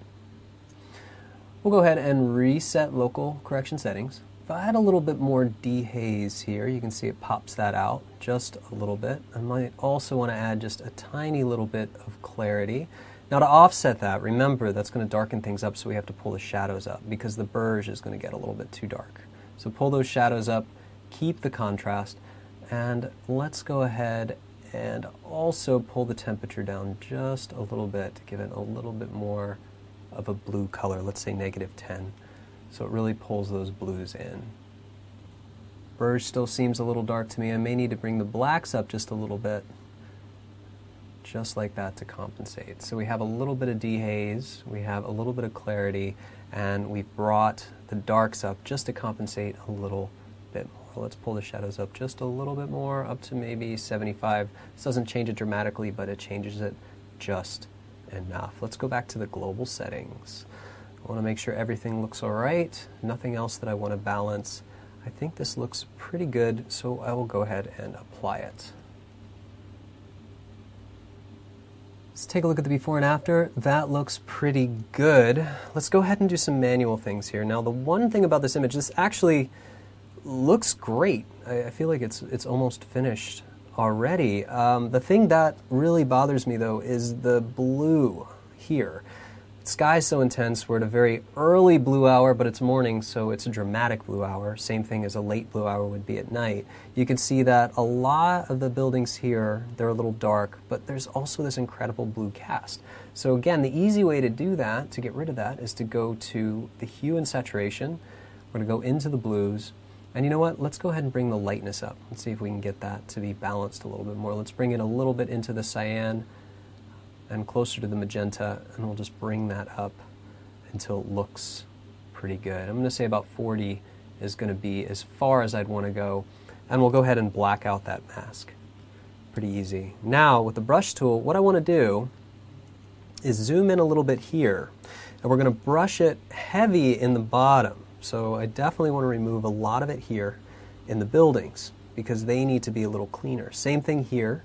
We'll go ahead and reset local correction settings. If I add a little bit more dehaze here, you can see it pops that out just a little bit. I might also want to add just a tiny little bit of clarity. Now to offset that, remember that's going to darken things up, so we have to pull the shadows up because the burge is going to get a little bit too dark. So pull those shadows up, keep the contrast, and let's go ahead and also pull the temperature down just a little bit to give it a little bit more of a blue color, let's say -10. So it really pulls those blues in. Burge still seems a little dark to me. I may need to bring the blacks up just a little bit, just like that, to compensate. So we have a little bit of dehaze, we have a little bit of clarity, and we've brought the darks up just to compensate a little bit more. Let's pull the shadows up just a little bit more, up to maybe 75. This doesn't change it dramatically, but it changes it just enough. Let's go back to the global settings. I want to make sure everything looks all right. Nothing else that I want to balance. I think this looks pretty good, so I will go ahead and apply it. Let's take a look at the before and after. That looks pretty good. Let's go ahead and do some manual things here. Now, the one thing about this image, this actually looks great. I feel like it's almost finished already. The thing that really bothers me, though, is the blue here. The sky's so intense. We're at a very early blue hour, but it's morning, so it's a dramatic blue hour. Same thing as a late blue hour would be at night. You can see that a lot of the buildings here, they're a little dark, but there's also this incredible blue cast. So again, the easy way to do that, to get rid of that, is to go to the hue and saturation. We're going to go into the blues. And you know what? Let's go ahead and bring the lightness up. Let's see if we can get that to be balanced a little bit more. Let's bring it a little bit into the cyan and closer to the magenta, and we'll just bring that up until it looks pretty good. I'm going to say about 40 is going to be as far as I'd want to go, and we'll go ahead and black out that mask. Pretty easy. Now, with the brush tool, what I want to do is zoom in a little bit here, and we're going to brush it heavy in the bottom. So I definitely want to remove a lot of it here in the buildings because they need to be a little cleaner. Same thing here.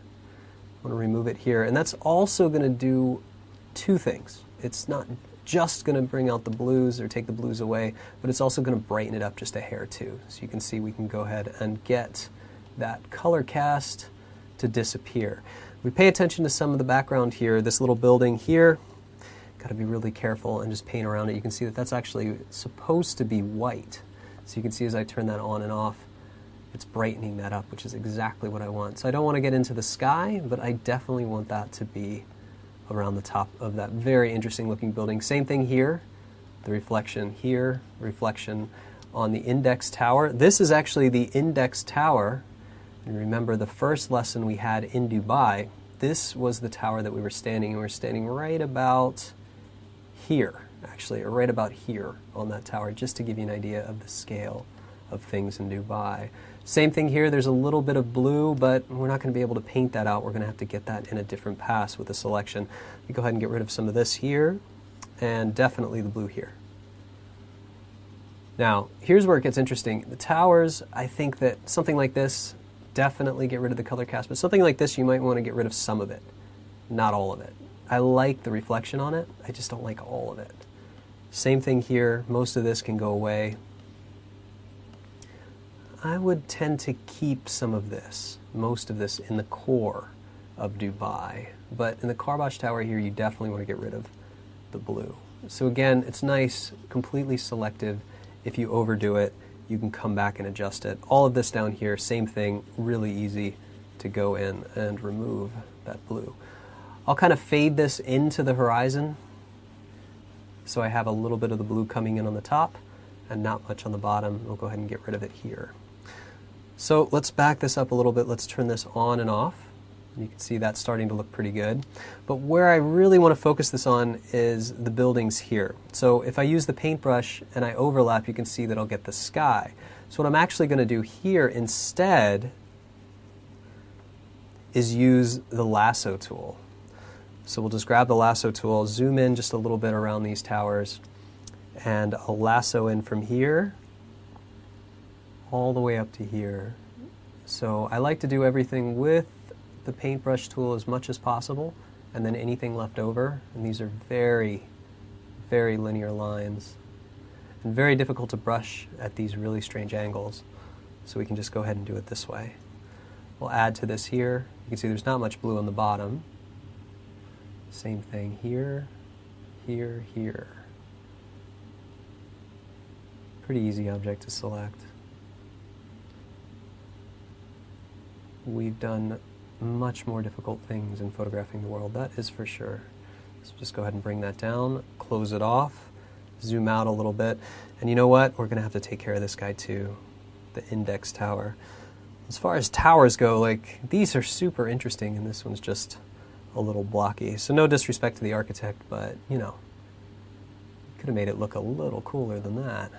I want to remove it here. And that's also going to do two things. It's not just going to bring out the blues or take the blues away, but it's also going to brighten it up just a hair too. So you can see we can go ahead and get that color cast to disappear. We pay attention to some of the background here. This little building here, got to be really careful and just paint around it. You can see that that's actually supposed to be white. So you can see as I turn that on and off, it's brightening that up, which is exactly what I want. So I don't want to get into the sky, but I definitely want that to be around the top of that very interesting looking building. Same thing here, the reflection here, reflection on the index tower. This is actually the index tower. And remember the first lesson we had in Dubai, this was the tower that we were standing, and we were standing right about here, actually, or right about here on that tower, just to give you an idea of the scale of things in Dubai. Same thing here, there's a little bit of blue, but we're not going to be able to paint that out. We're going to have to get that in a different pass with the selection. We go ahead and get rid of some of this here, and definitely the blue here. Now, here's where it gets interesting. The towers, I think that something like this, definitely get rid of the color cast, but something like this, you might want to get rid of some of it, not all of it. I like the reflection on it, I just don't like all of it. Same thing here, most of this can go away. I would tend to keep some of this, most of this in the core of Dubai, but in the Karbash Tower here, you definitely want to get rid of the blue. So again, it's nice, completely selective. If you overdo it, you can come back and adjust it. All of this down here, same thing, really easy to go in and remove that blue. I'll kind of fade this into the horizon so I have a little bit of the blue coming in on the top and not much on the bottom. We'll go ahead and get rid of it here. So let's back this up a little bit. Let's turn this on and off. You can see that's starting to look pretty good. But where I really want to focus this on is the buildings here. So if I use the paintbrush and I overlap, you can see that I'll get the sky. So what I'm actually going to do here instead is use the lasso tool. So we'll just grab the lasso tool, zoom in just a little bit around these towers, and I'll lasso in from here all the way up to here. So I like to do everything with the paintbrush tool as much as possible, and then anything left over, and these are very, very linear lines, and very difficult to brush at these really strange angles. So we can just go ahead and do it this way. We'll add to this here. You can see there's not much blue on the bottom. Same thing here, here, here. Pretty easy object to select. We've done much more difficult things in photographing the world, that is for sure. So just go ahead and bring that down, close it off, zoom out a little bit, and you know what? We're going to have to take care of this guy too, the index tower. As far as towers go, like, these are super interesting, and this one's just a little blocky. So no disrespect to the architect, but, you know, could have made it look a little cooler than that.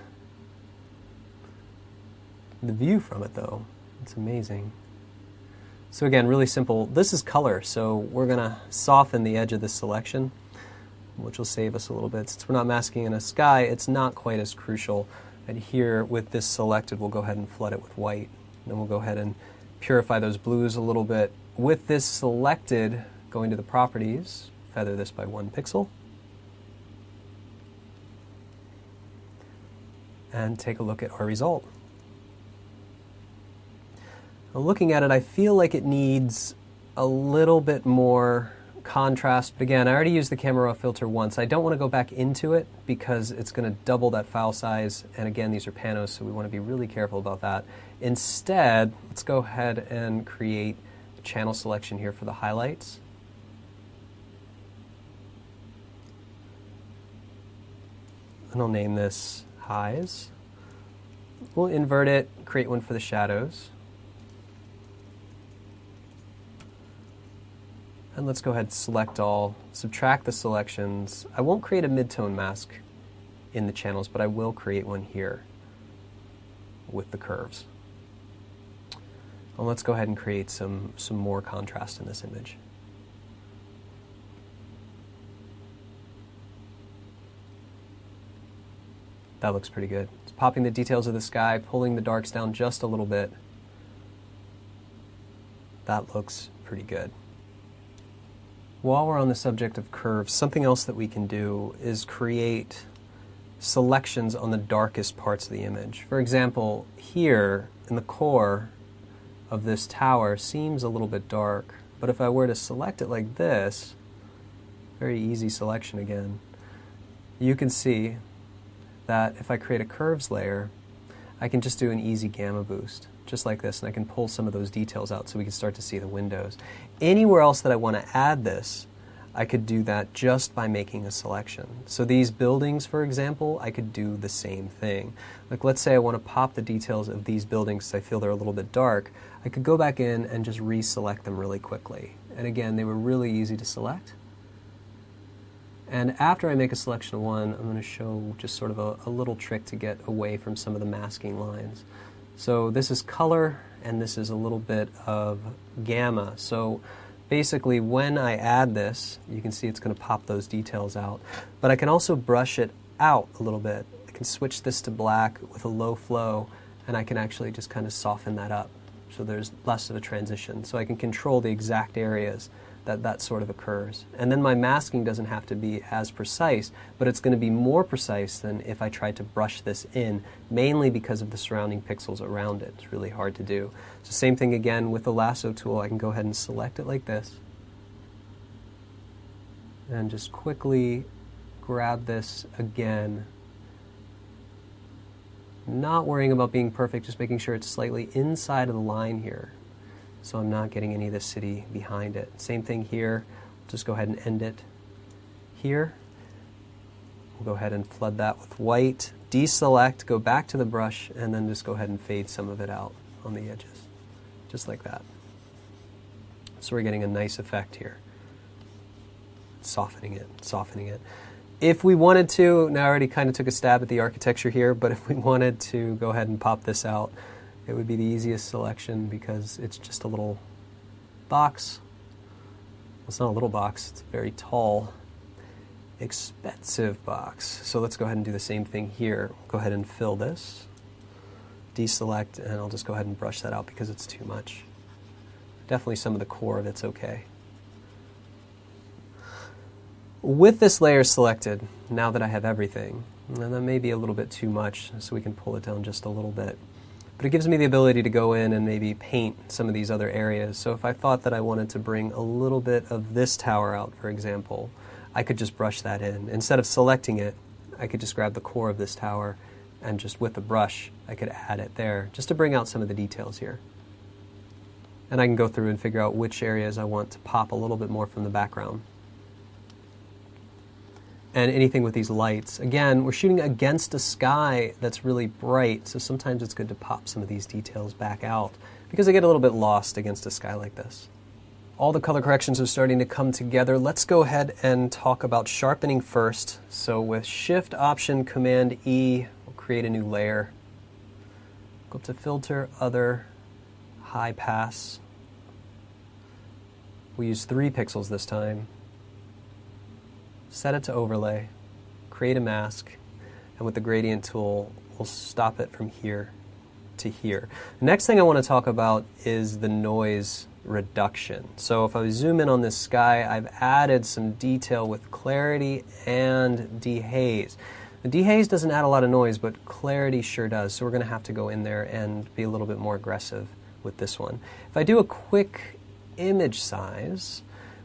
The view from it, though, it's amazing. So again, really simple. This is color, so we're going to soften the edge of this selection, which will save us a little bit. Since we're not masking in a sky, it's not quite as crucial. And here, with this selected, we'll go ahead and flood it with white. Then we'll go ahead and purify those blues a little bit. With this selected, going to the properties, feather this by 1 pixel. And take a look at our result. Now, looking at it, I feel like it needs a little bit more contrast, but again, I already used the camera raw filter once. I don't want to go back into it because it's going to double that file size, and again, these are panos, so we want to be really careful about that. Instead, let's go ahead and create a channel selection here for the highlights. And I'll name this highs. We'll invert it, create one for the shadows. And let's go ahead and select all, subtract the selections. I won't create a mid-tone mask in the channels, but I will create one here with the curves. And let's go ahead and create some more contrast in this image. That looks pretty good. It's popping the details of the sky, pulling the darks down just a little bit. That looks pretty good. While we're on the subject of curves, something else that we can do is create selections on the darkest parts of the image. For example, here in the core of this tower seems a little bit dark, but if I were to select it like this, very easy selection again, you can see that if I create a curves layer, I can just do an easy gamma boost, just like this, and I can pull some of those details out so we can start to see the windows. Anywhere else that I want to add this, I could do that just by making a selection. So these buildings, for example, I could do the same thing. Like let's say I want to pop the details of these buildings because I feel they're a little bit dark. I could go back in and just reselect them really quickly. And again, they were really easy to select. And after I make a selection of one, I'm going to show just sort of a little trick to get away from some of the masking lines. So this is color, and this is a little bit of gamma. So basically, when I add this, you can see it's going to pop those details out. But I can also brush it out a little bit. I can switch this to black with a low flow, and I can actually just kind of soften that up. So there's less of a transition. So I can control the exact areas that sort of occurs. And then my masking doesn't have to be as precise, but it's going to be more precise than if I tried to brush this in, mainly because of the surrounding pixels around it. It's really hard to do. So same thing again with the lasso tool. I can go ahead and select it like this and just quickly grab this again. Not worrying about being perfect, just making sure it's slightly inside of the line here, so I'm not getting any of the city behind it. Same thing here. Just go ahead and end it here. We'll go ahead and flood that with white, deselect, go back to the brush, and then just go ahead and fade some of it out on the edges, just like that. So we're getting a nice effect here. Softening it, softening it. If we wanted to, now I already kind of took a stab at the architecture here, but if we wanted to go ahead and pop this out, it would be the easiest selection because it's just a little box. Well, it's not a little box, it's a very tall, expensive box. So let's go ahead and do the same thing here. Go ahead and fill this, deselect, and I'll just go ahead and brush that out because it's too much. Definitely some of the core of it's okay. With this layer selected, now that I have everything, and that may be a little bit too much, so we can pull it down just a little bit. But it gives me the ability to go in and maybe paint some of these other areas. So if I thought that I wanted to bring a little bit of this tower out, for example, I could just brush that in. Instead of selecting it, I could just grab the core of this tower and just with the brush, I could add it there, just to bring out some of the details here. And I can go through and figure out which areas I want to pop a little bit more from the background. And anything with these lights. Again, we're shooting against a sky that's really bright, so sometimes it's good to pop some of these details back out because they get a little bit lost against a sky like this. All the color corrections are starting to come together. Let's go ahead and talk about sharpening first. So with Shift, Option, Command E, we'll create a new layer. Go up to Filter, Other, High Pass. We'll use 3 pixels this time. Set it to overlay, create a mask, and with the gradient tool, we'll stop it from here to here. The next thing I want to talk about is the noise reduction. So if I zoom in on this sky, I've added some detail with clarity and dehaze. The dehaze doesn't add a lot of noise, but clarity sure does. So we're going to have to go in there and be a little bit more aggressive with this one. If I do a quick image size,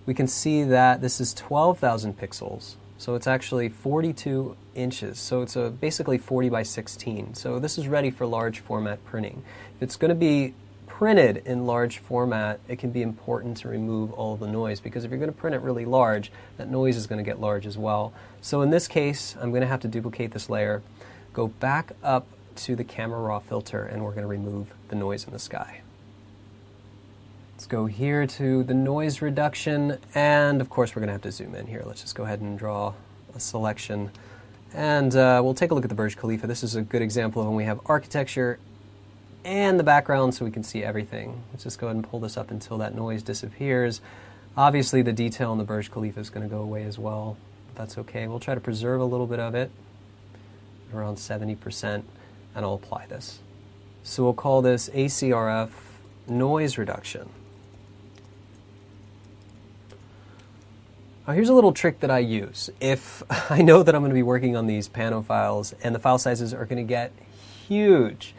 we can see that this is 12,000 pixels. So it's actually 42 inches. So it's basically 40 by 16. So this is ready for large format printing. If it's going to be printed in large format, it can be important to remove all the noise, because if you're going to print it really large, that noise is going to get large as well. So in this case, I'm going to have to duplicate this layer, go back up to the camera raw filter, and we're going to remove the noise in the sky. Let's go here to the noise reduction, and of course we're going to have to zoom in here. Let's just go ahead and draw a selection, and we'll take a look at the Burj Khalifa. This is a good example of when we have architecture and the background so we can see everything. Let's just go ahead and pull this up until that noise disappears. Obviously the detail in the Burj Khalifa is going to go away as well, but that's okay. We'll try to preserve a little bit of it, around 70%, and I'll apply this. So we'll call this ACRF noise reduction. Now here's a little trick that I use. If I know that I'm going to be working on these Pano files and the file sizes are going to get huge,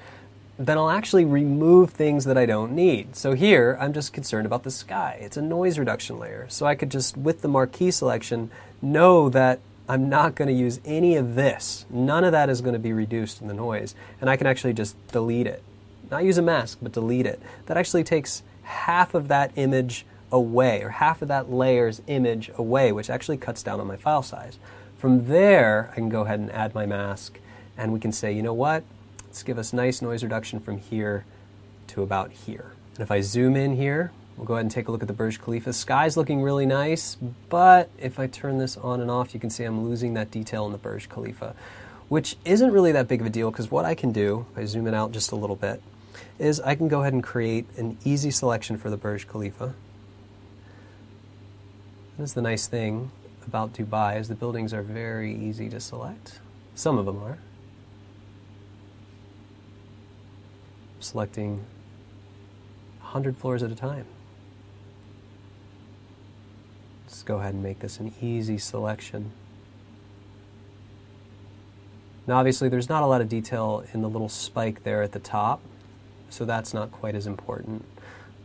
then I'll actually remove things that I don't need. So here, I'm just concerned about the sky. It's a noise reduction layer. So I could just, with the marquee selection, know that I'm not going to use any of this. None of that is going to be reduced in the noise. And I can actually just delete it. Not use a mask, but delete it. That actually takes half of that image away, or half of that layer's image away, which actually cuts down on my file size. From there, I can go ahead and add my mask, and we can say, you know what? Let's give us nice noise reduction from here to about here. And if I zoom in here, we'll go ahead and take a look at the Burj Khalifa. Sky's looking really nice, but if I turn this on and off, you can see I'm losing that detail in the Burj Khalifa, which isn't really that big of a deal, because what I can do, if I zoom it out just a little bit, is I can go ahead and create an easy selection for the Burj Khalifa. That's the nice thing about Dubai, is the buildings are very easy to select. Some of them are. Selecting 100 floors at a time. Let's go ahead and make this an easy selection. Now obviously there's not a lot of detail in the little spike there at the top, so that's not quite as important.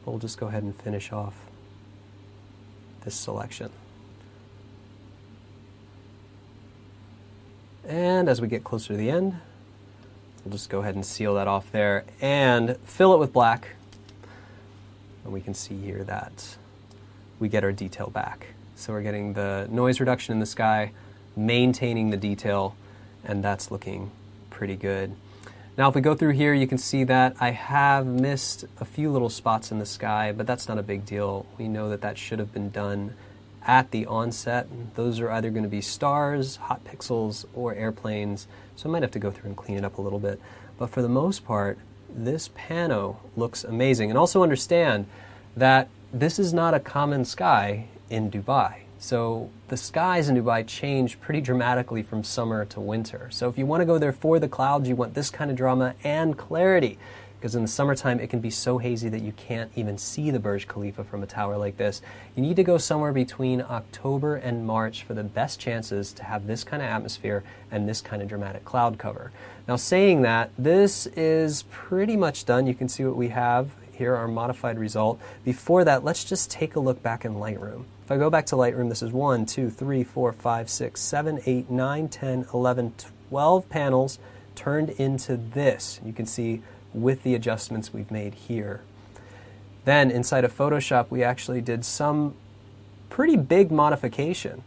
But we'll just go ahead and finish off this selection. And as we get closer to the end, we'll just go ahead and seal that off there and fill it with black. And we can see here that we get our detail back. So we're getting the noise reduction in the sky, maintaining the detail, and that's looking pretty good. Now if we go through here, you can see that I have missed a few little spots in the sky, but that's not a big deal. We know that that should have been done at the onset. Those are either going to be stars, hot pixels, or airplanes, so I might have to go through and clean it up a little bit. But for the most part, this Pano looks amazing. And also understand that this is not a common sky in Dubai. So the skies in Dubai change pretty dramatically from summer to winter. So if you want to go there for the clouds, you want this kind of drama and clarity. Because in the summertime, it can be so hazy that you can't even see the Burj Khalifa from a tower like this. You need to go somewhere between October and March for the best chances to have this kind of atmosphere and this kind of dramatic cloud cover. Now saying that, this is pretty much done. You can see what we have here, our modified result. Before that, let's just take a look back in Lightroom. If I go back to Lightroom, this is 1, 2, 3, 4, 5, 6, 7, 8, 9, 10, 11, 12 panels turned into this. You can see with the adjustments we've made here. Then inside of Photoshop, we actually did some pretty big modification.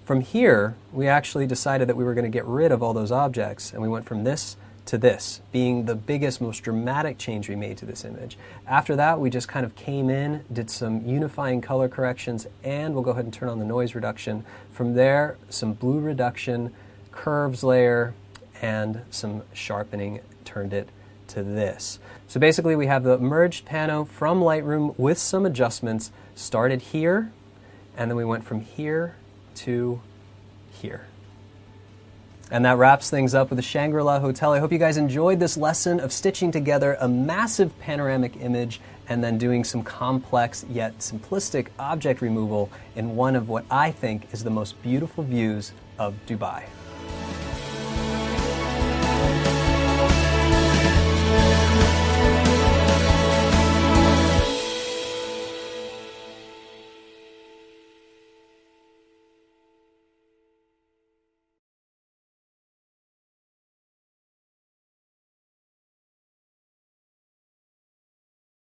From here, we actually decided that we were going to get rid of all those objects, and we went from this to this, being the biggest, most dramatic change we made to this image. After that, we just kind of came in, did some unifying color corrections, and we'll go ahead and turn on the noise reduction. From there, some blue reduction, curves layer, and some sharpening turned it to this. So basically we have the merged Pano from Lightroom with some adjustments, started here, and then we went from here to here. And that wraps things up with the Shangri-La Hotel. I hope you guys enjoyed this lesson of stitching together a massive panoramic image and then doing some complex yet simplistic object removal in one of what I think is the most beautiful views of Dubai.